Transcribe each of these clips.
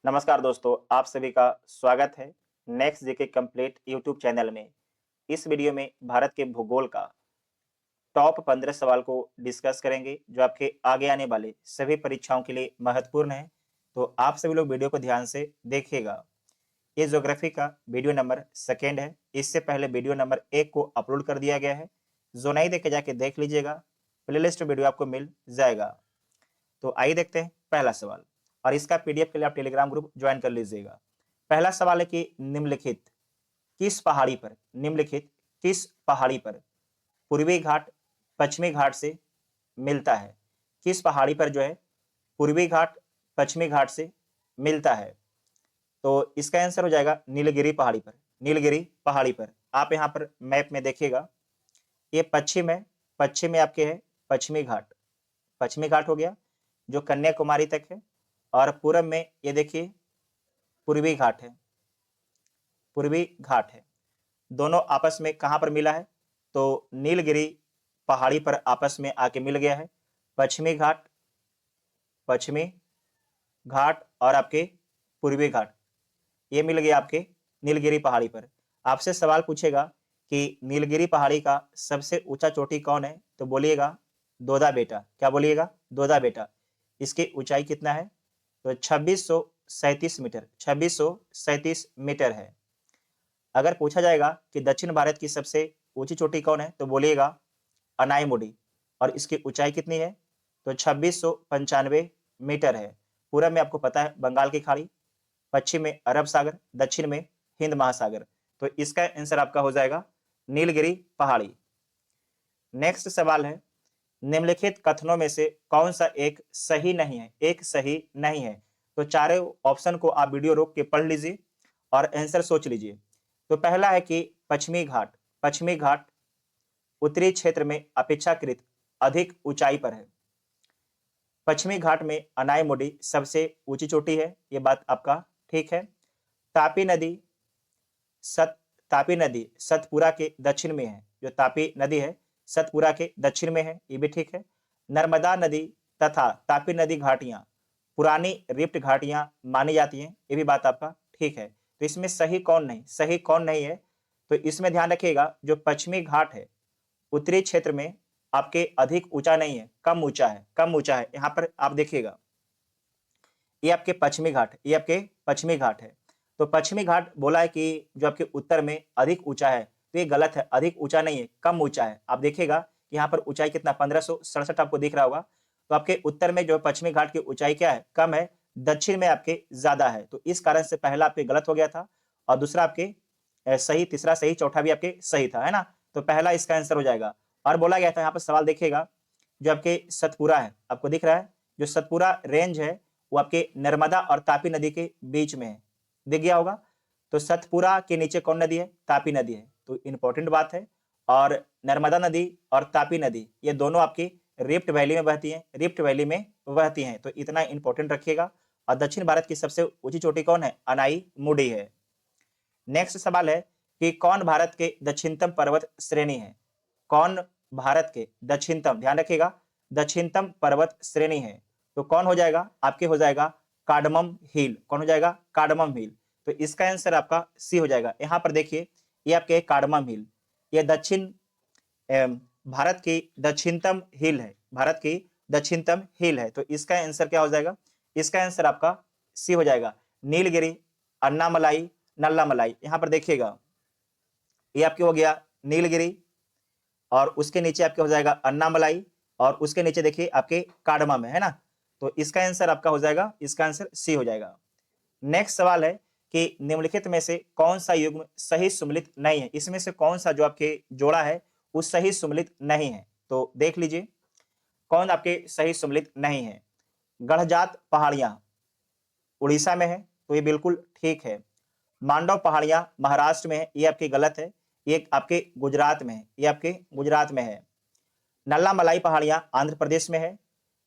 नमस्कार दोस्तों, आप सभी का स्वागत है next GK complete YouTube channel में। इस वीडियो में भारत के भूगोल का टॉप 15 सवाल को डिस्कस करेंगे जो आपके आगे आने वाले सभी परीक्षाओं के लिए महत्वपूर्ण है। तो आप सभी लोग वीडियो को ध्यान से देखिएगा। ये ज्योग्राफी का वीडियो नंबर 2 है। इससे पहले वीडियो नंबर 1 को अपलोड कर दिया गया है, जो नहीं देखे जाके देख लीजिएगा, प्लेलिस्ट वीडियो आपको मिल जाएगा। तो आइए देखते हैं पहला सवाल, और इसका पीडीएफ के लिए आप टेलीग्राम ग्रुप ज्वाइन कर लीजिएगा। पहला सवाल है कि निम्नलिखित किस पहाड़ी पर पूर्वी घाट पश्चिमी घाट से मिलता है? किस पहाड़ी पर जो है पूर्वी घाट पश्चिमी घाट से मिलता है? तो इसका आंसर हो जाएगा नीलगिरी पहाड़ी पर। नीलगिरी पहाड़ी पर आप यहाँ पर मैप में देखिएगा, ये पश्चिम है, पश्चिम में आपके है पश्चिमी घाट, पश्चिमी घाट हो गया जो कन्याकुमारी तक है, और पूरब में ये देखिए पूर्वी घाट है, पूर्वी घाट है। दोनों आपस में कहां पर मिला है? तो नीलगिरी पहाड़ी पर आपस में आके मिल गया है पश्चिमी घाट, पश्चिमी घाट और आपके पूर्वी घाट, ये मिल गया आपके नीलगिरी पहाड़ी पर। आपसे सवाल पूछेगा कि नीलगिरी पहाड़ी का सबसे ऊंचा चोटी कौन है? तो बोलिएगा दोदा बेटा। क्या बोलिएगा? दोदा बेटा। इसकी ऊंचाई कितना है? तो 2637 मीटर, 2637 मीटर है। अगर पूछा जाएगा कि दक्षिण भारत की सबसे ऊंची चोटी कौन है? तो बोलिएगा अनाईमुडी, और इसकी ऊंचाई कितनी है? तो 2695 मीटर है। पूरब में आपको पता है बंगाल की खाड़ी, पश्चिम में अरब सागर, दक्षिण में हिंद महासागर। तो इसका आंसर आपका हो जाएगा नीलगिरी पहाड़ी। नेक्स्ट सवाल है, निम्नलिखित कथनों में से कौन सा एक सही नहीं है? एक सही नहीं है। तो चारों ऑप्शन को आप वीडियो रोक के पढ़ लीजिए और आंसर सोच लीजिए। तो पहला है कि पश्चिमी घाट उत्तरी क्षेत्र में अपेक्षाकृत अधिक ऊंचाई पर है। पश्चिमी घाट में अनाईमुडी सबसे ऊंची चोटी है, ये बात आपका ठीक है। तापी नदी तापी नदी सतपुरा के दक्षिण में है, जो तापी नदी है सतपुरा के दक्षिण में है, ये भी ठीक है। नर्मदा नदी तथा तापी नदी घाटियां पुरानी रिफ्ट घाटियां मानी जाती हैं, ये भी बात आपका ठीक है। तो इसमें सही कौन नहीं है? तो इसमें ध्यान रखिएगा जो पश्चिमी घाट है उत्तरी क्षेत्र में आपके अधिक ऊंचा नहीं है, कम ऊंचा है। यहाँ पर आप देखिएगा ये आपके पश्चिमी घाट है। तो पश्चिमी घाट बोला है कि जो आपके उत्तर में अधिक ऊंचा है, तो ये गलत है, अधिक ऊंचा नहीं है, कम ऊंचा है। आप देखिएगा यहाँ पर ऊंचाई कितना 1567 आपको दिख रहा होगा। तो आपके उत्तर में जो पश्चिमी घाट की ऊंचाई क्या है? कम है। दक्षिण में आपके ज्यादा है। तो इस कारण से पहला आपके गलत हो गया था, और दूसरा आपके सही, तीसरा सही, चौथा भी आपके सही था, है ना। तो पहला इसका आंसर हो जाएगा। और बोला गया था यहाँ पर सवाल देखिएगा, जो आपके सतपुरा है, आपको दिख रहा है जो सतपुरा रेंज है वो आपके नर्मदा और तापी नदी के बीच में है, दिख गया होगा। तो सतपुरा के नीचे कौन नदी है? तापी नदी है। तो इंपॉर्टेंट बात है। और नर्मदा नदी और तापी नदी ये दोनों आपकी रिफ्ट वैली में बहती हैं। तो इतना इंपॉर्टेंट रखिएगा। और दक्षिण भारत की सबसे ऊंची चोटी कौन है? अनाई मुडी है। नेक्स्ट सवाल है कि कौन भारत के दक्षिणतम पर्वत श्रेणी है? कौन भारत के दक्षिणतम, ध्यान रखिएगा, दक्षिणतम पर्वत श्रेणी है? तो कौन हो जाएगा? आपके हो जाएगा कार्डमम हिल। कौन हो जाएगा? कार्डमम हिल। तो इसका आंसर आपका सी हो जाएगा। यहां पर देखिए ये आपके कार्डमम हिल, ये भारत की दक्षिणतम हिल है, भारत की दक्षिणतम हिल है। तो इसका आंसर क्या हो जाएगा? इसका आंसर आपका सी हो जाएगा, नीलगिरी, अन्नामलाई, नल्लामलाई। यहां पर देखिएगा ये आपके हो गया नीलगिरी, और उसके नीचे आपके हो जाएगा अन्नामलाई, और उसके नीचे देखिए आपके कार्डमम है ना। तो इसका आंसर आपका हो जाएगा, इसका आंसर सी हो जाएगा। नेक्स्ट सवाल है कि निम्नलिखित में से कौन सा युग्म सही सुमेलित नहीं है? इसमें से कौन सा जो आपके जोड़ा है वो सही सुमेलित नहीं है? तो देख लीजिए कौन आपके सही सुमेलित नहीं है। गढ़जात पहाड़ियां उड़ीसा में है, तो ये बिल्कुल ठीक है। मांडव पहाड़ियां महाराष्ट्र में है, ये आपकी गलत है, ये आपके गुजरात में है, ये आपके गुजरात में है। नल्ला मलाई पहाड़ियां आंध्र प्रदेश में है।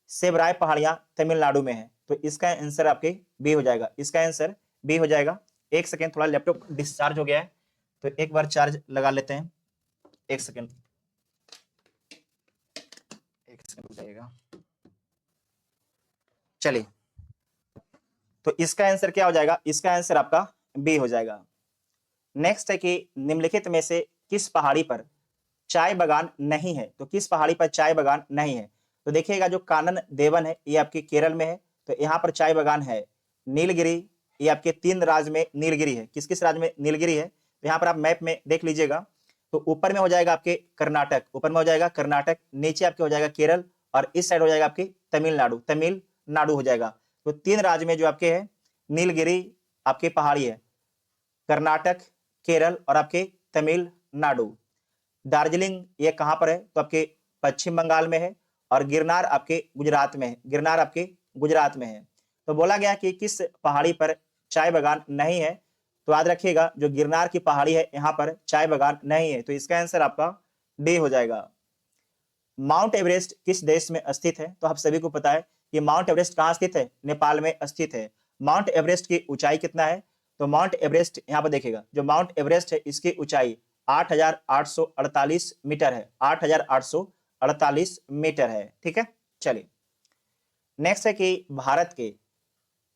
सेबराय पहाड़ियां तमिलनाडु में है। तो इसका आंसर आपके बी हो जाएगा, इसका आंसर बी हो जाएगा। एक सेकेंड, थोड़ा लैपटॉप डिस्चार्ज हो गया है, तो एक बार चार्ज लगा लेते हैं। एक सेकेंड हो जाएगा। चलिए तो इसका आंसर क्या हो जाएगा, इसका आंसर आपका बी हो जाएगा। नेक्स्ट है कि निम्नलिखित में से किस पहाड़ी पर चाय बागान नहीं है, तो किस पहाड़ी पर चाय बागान नहीं है। तो देखिएगा जो कानन देवन है ये आपके केरल में है, तो यहाँ पर चाय बागान है। नीलगिरी, ये आपके 3 राज्य में नीलगिरी है। किस किस राज्य में नीलगिरी है, तो यहाँ पर आप मैप में देख लीजिएगा। तो ऊपर में हो जाएगा आपके कर्नाटक, ऊपर में हो जाएगा कर्नाटक, नीचे आपके हो जाएगा केरल, और इस साइड हो जाएगा आपकी तमिलनाडु, तमिलनाडु हो जाएगा। तो 3 राज्य में जो आपके है नीलगिरी आपके पहाड़ी है, कर्नाटक, केरल और आपके तमिलनाडु। दार्जिलिंग ये कहां पर है, तो आपके पश्चिम बंगाल में है, और गिरनार आपके गुजरात में है, गिरनार आपके गुजरात में है। तो बोला गया कि किस पहाड़ी पर चाय बागान नहीं है, तो याद रखिएगा जो गिरनार की पहाड़ी है यहाँ पर चाय बागान नहीं है, तो इसका आंसर आपका डी हो जाएगा। माउंट एवरेस्ट किस देश में स्थित है, तो आप सभी को पता है कि माउंट एवरेस्ट कहाँ स्थित है, नेपाल में स्थित है। माउंट एवरेस्ट की ऊंचाई कितना है, तो माउंट एवरेस्ट यहाँ पर देखिएगा, जो माउंट एवरेस्ट है इसकी ऊंचाई 8,848 मीटर है, 8,848 मीटर है। ठीक है, चलिए नेक्स्ट है कि भारत के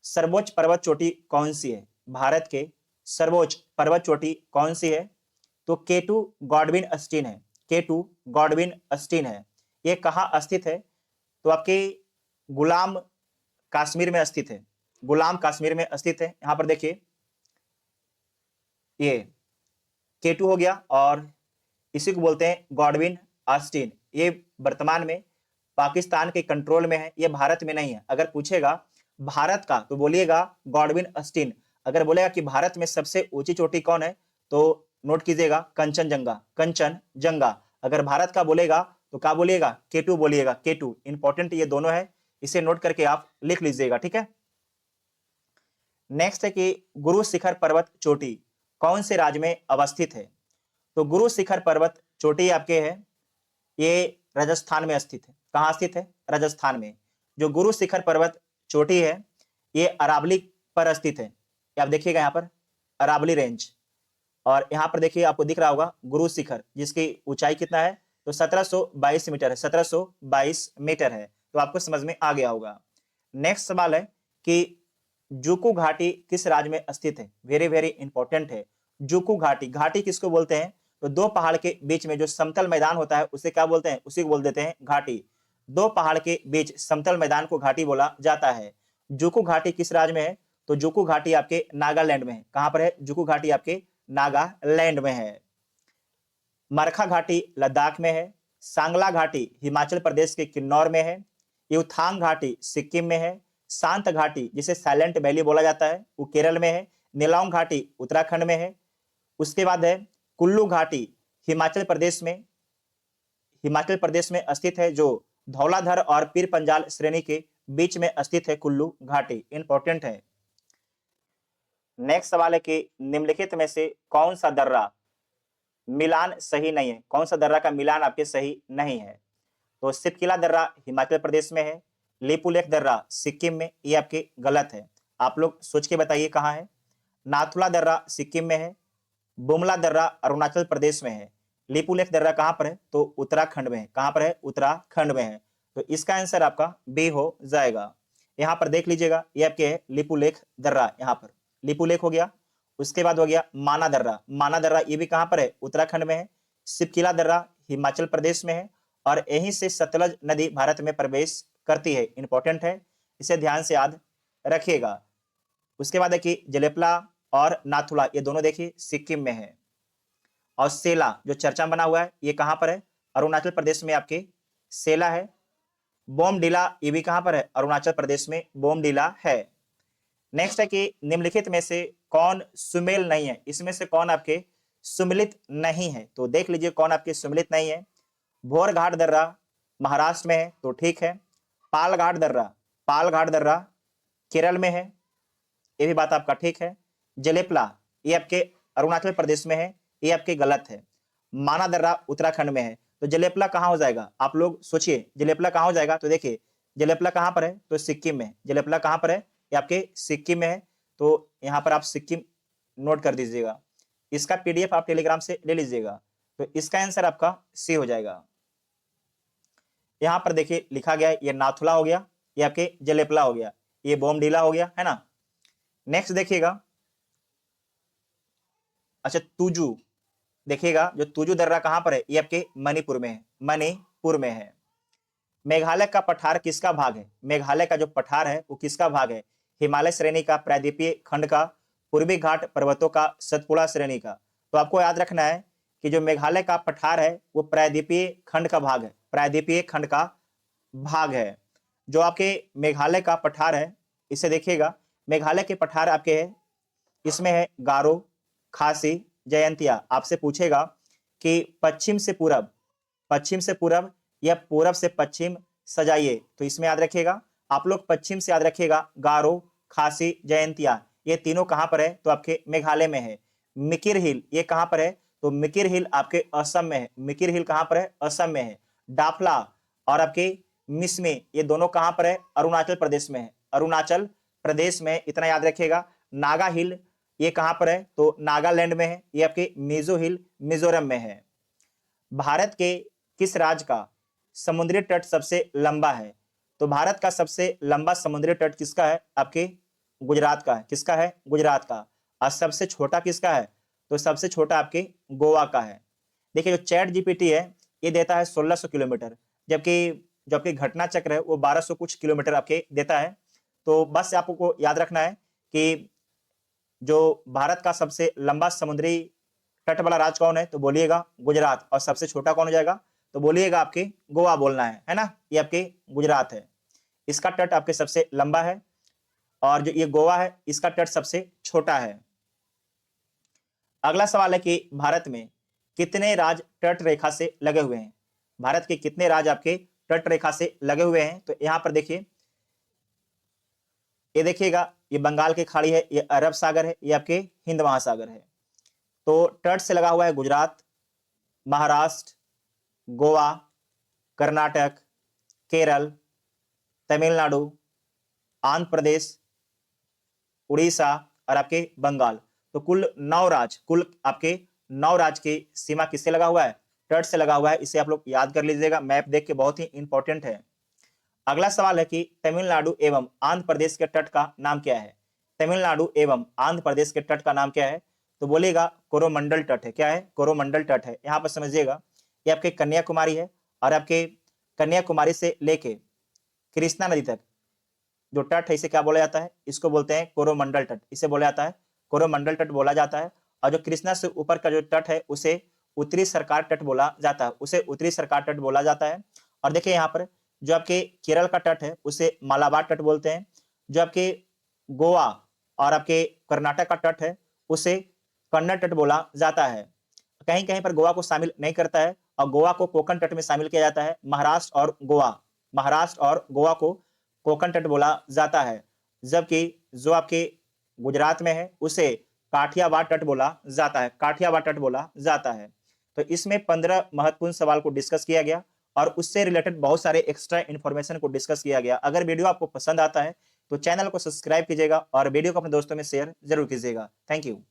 सर्वोच्च पर्वत चोटी कौन सी है, भारत के सर्वोच्च पर्वत चोटी कौन सी है, तो केटू गॉडविन अस्टीन है, केटू गॉडविन अस्टीन है। ये कहाँ स्थित है, तो आपके गुलाम कश्मीर में स्थित है, गुलाम कश्मीर में स्थित है। यहाँ पर देखिए ये केटू हो गया, और इसी को बोलते हैं गॉडविन अस्टीन। ये वर्तमान में पाकिस्तान के कंट्रोल में है, ये भारत में नहीं है। अगर पूछेगा भारत का तो बोलिएगा गॉडविन अस्टीन। अगर बोलेगा कि भारत में सबसे ऊंची चोटी कौन है, तो नोट कीजिएगा कंचनजंगा, कंचनजंगा। अगर भारत का बोलेगा तो क्या बोलिएगा, केटू बोलिएगा, केटू। इंपॉर्टेंट ये दोनों है, इसे नोट करके आप लिख लीजिएगा। ठीक है, नेक्स्ट है कि गुरु शिखर पर्वत चोटी कौन से राज्य में अवस्थित है, तो गुरु शिखर पर्वत चोटी आपके है ये राजस्थान में स्थित है। कहाँ स्थित है, राजस्थान में। जो गुरु शिखर पर्वत चोटी है ये अरावली पर स्थित है। ये आप देखिएगा यहाँ पर अरावली रेंज, और यहाँ पर देखिए आपको दिख रहा होगा गुरु शिखर, जिसकी ऊंचाई कितना है, तो 1722 मीटर है, 1722 मीटर है। तो आपको समझ में आ गया होगा। नेक्स्ट सवाल है कि जुकू घाटी किस राज्य में स्थित है, वेरी वेरी इंपॉर्टेंट है। जुकू घाटी, घाटी किसको बोलते हैं, तो दो पहाड़ के बीच में जो समतल मैदान होता है उसे क्या बोलते हैं, उसी को बोल देते हैं घाटी। दो पहाड़ के बीच समतल मैदान को घाटी बोला जाता है। जुकू घाटी किस राज्य में है, तो जुकू घाटी आपके नागालैंड में है। कहां पर है, जुकू घाटी आपके नागालैंड में है। मरखा घाटी लद्दाख में है। सांगला घाटी हिमाचल प्रदेश के किन्नौर में है। युथांग घाटी सिक्किम में है। शांत घाटी जिसे साइलेंट वैली बोला जाता है वो केरल में है। नेलांग घाटी उत्तराखंड में है। उसके बाद है कुल्लू घाटी हिमाचल प्रदेश में स्थित है, जो धौलाधर और पीर पंजाल श्रेणी के बीच में स्थित है कुल्लू घाटी। इंपॉर्टेंट है। नेक्स्ट सवाल है कि निम्नलिखित में से कौन सा दर्रा मिलान सही नहीं है, कौन सा दर्रा का मिलान आपके सही नहीं है, तो सिपकिला दर्रा हिमाचल प्रदेश में है। लिपुलेख दर्रा सिक्किम में, ये आपके गलत है। आप लोग सोच के बताइए कहाँ है। नाथुला दर्रा सिक्किम में है। बुमला दर्रा अरुणाचल प्रदेश में है। लिपुलेख दर्रा कहाँ पर है, तो उत्तराखंड में है। कहाँ पर है, उत्तराखंड में है। तो इसका आंसर आपका बी हो जाएगा। यहाँ पर देख लीजिएगा ये आपके है लिपुलेख दर्रा, यहाँ पर लिपुलेख हो गया। उसके बाद हो गया माना दर्रा, माना दर्रा ये भी कहाँ पर है, उत्तराखंड में है। सिपकिला दर्रा हिमाचल प्रदेश में है, और यहीं से सतलज नदी भारत में प्रवेश करती है। इंपॉर्टेंट है, इसे ध्यान से याद रखिएगा। उसके बाद है कि जलेपला और नाथुला ये दोनों देखिए सिक्किम में है। और सेला जो चर्चा बना हुआ है ये कहां पर है, अरुणाचल प्रदेश में आपके सेला है। बोमडीला ये भी कहां पर है, अरुणाचल प्रदेश में बोमडीला है। नेक्स्ट है कि निम्नलिखित में से कौन सुमेल नहीं है, इसमें से कौन आपके सुमिलित नहीं है, तो देख लीजिए कौन आपके सुमिलित नहीं है। भोरघाट दर्रा महाराष्ट्र में है, तो ठीक है। पालघाट दर्रा केरल में है, ये भी बात आपका ठीक है। जलेपला ये आपके अरुणाचल प्रदेश में है, ये आपके गलत है। माना दर्रा उत्तराखंड में है, तो जलेपला कहां हो जाएगा, आप लोग सोचिए जलेपला कहां हो जाएगा। तो देखिए जलेपला कहां पर है, तो सिक्किम में। जलेपला कहां पर है, ये आपके सिक्किम में है। तो यहां पर आप सिक्किम नोट कर दीजिएगा। इसका पीडीएफ आप टेलीग्राम से ले लीजिएगा। तो इसका आंसर आपका सी हो जाएगा। यहां पर देखिए लिखा गया है, ये नाथुला हो गया, ये आपके जलेपला हो गया, ये बोमडीला हो गया, है ना। नेक्स्ट देखिएगा, अच्छा तुजू, देखिएगा जो तुजू दर्रा कहां पर है, ये आपके मणिपुर में है, मणिपुर में है। मेघालय का पठार किसका भाग है, मेघालय का जो पठार है वो किसका भाग है, हिमालय श्रेणी का, प्रायद्वीपीय खंड का, पूर्वी घाट पर्वतों का, सतपुड़ा श्रेणी का। तो आपको याद रखना है कि जो मेघालय का पठार है वो प्रायद्वीपीय खंड का भाग है, प्रायद्वीपीय खंड का भाग है। जो आपके मेघालय का पठार है, इसे देखिएगा, मेघालय के पठार आपके है, इसमें है गारो, खासी, जयंतिया। आपसे पूछेगा कि पश्चिम से पूरब या पूरब से पश्चिम सजाइए, तो इसमें याद रखिएगा, आप लोग पश्चिम से याद रखिएगा, गारो, खासी, जयंतिया, ये तीनों कहां पर है, तो आपके मेघालय में है। मिकिर हिल ये कहां पर है, तो मिकिर हिल आपके असम में है, मिकिर हिल कहां पर है, असम में है। डाफला और आपके मिसमी ये दोनों कहां पर है, अरुणाचल प्रदेश में है, अरुणाचल प्रदेश में, इतना याद रखिएगा। नागा हिल ये कहां पर है, तो नागालैंड में है, ये आपके मिजो हिल मिजोरम में है। भारत के किस राज्य का समुद्री तट सबसे लंबा है, तो भारत का सबसे लंबा समुद्री तट किसका है, आपके गुजरात का है, किसका है, गुजरात का। और सबसे छोटा किसका है, तो सबसे छोटा आपके गोवा का है। देखिए जो चैट जीपीटी है ये देता है 1600 किलोमीटर, जबकि जो आपके घटना चक्र है वो 1200 कुछ किलोमीटर आपके देता है। तो बस आपको याद रखना है कि जो भारत का सबसे लंबा समुद्री तट वाला राज्य कौन है, तो बोलिएगा गुजरात। और सबसे छोटा कौन हो जाएगा, तो बोलिएगा आपके गोवा बोलना है ना, ये आपके गुजरात है, इसका तट आपके सबसे लंबा है। और जो ये गोवा है इसका तट सबसे छोटा है। अगला सवाल है कि भारत में कितने राज्य तट रेखा से लगे हुए हैं, भारत के कितने राज्य आपके तट रेखा से लगे हुए हैं, तो यहां पर देखिए, ये देखिएगा, ये बंगाल की खाड़ी है, ये अरब सागर है, ये आपके हिंद महासागर है। तो तट से लगा हुआ है गुजरात, महाराष्ट्र, गोवा, कर्नाटक, केरल, तमिलनाडु, आंध्र प्रदेश, उड़ीसा और आपके बंगाल। तो कुल 9 राज्य की सीमा किससे लगा हुआ है, तट से लगा हुआ है। इसे आप लोग याद कर लीजिएगा, मैप देख के, बहुत ही इंपॉर्टेंट है। अगला सवाल है कि तमिलनाडु एवं आंध्र प्रदेश के तट का नाम क्या है, तमिलनाडु एवं आंध्र प्रदेश के तट का नाम क्या है, तो बोलिएगा कोरोमंडल तट है, क्या है, कोरोमंडल तट है। यहां पर समझिएगा, ये आपके कन्याकुमारी है, और आपके कन्याकुमारी से लेके कृष्णा नदी तक जो तट है इसे क्या बोला जाता है, इसको बोलते हैं कोरोमंडल तट, इसे बोला जाता है कोरोमंडल तट बोला जाता है। और जो कृष्णा से ऊपर का जो तट है उसे उत्तरी सरकार तट बोला जाता है, उसे उत्तरी सरकार तट बोला जाता है। और देखिए यहाँ पर जो आपके केरल का तट है उसे मालाबार तट बोलते हैं, जो आपके गोवा और आपके कर्नाटक का तट है उसे कन्नड़ तट बोला जाता है। कहीं कहीं पर गोवा को शामिल नहीं करता है, और गोवा को कोंकण तट में शामिल किया जाता है। महाराष्ट्र और गोवा को कोंकण तट बोला जाता है, जबकि जो आपके गुजरात में है उसे काठियावाड़ तट बोला जाता है, काठियावाड़ तट बोला जाता है। तो इसमें 15 महत्वपूर्ण सवाल को डिस्कस किया गया और उससे रिलेटेड बहुत सारे एक्स्ट्रा इन्फॉर्मेशन को डिस्कस किया गया। अगर वीडियो आपको पसंद आता है तो चैनल को सब्सक्राइब कीजिएगा और वीडियो को अपने दोस्तों में शेयर जरूर कीजिएगा। Thank you.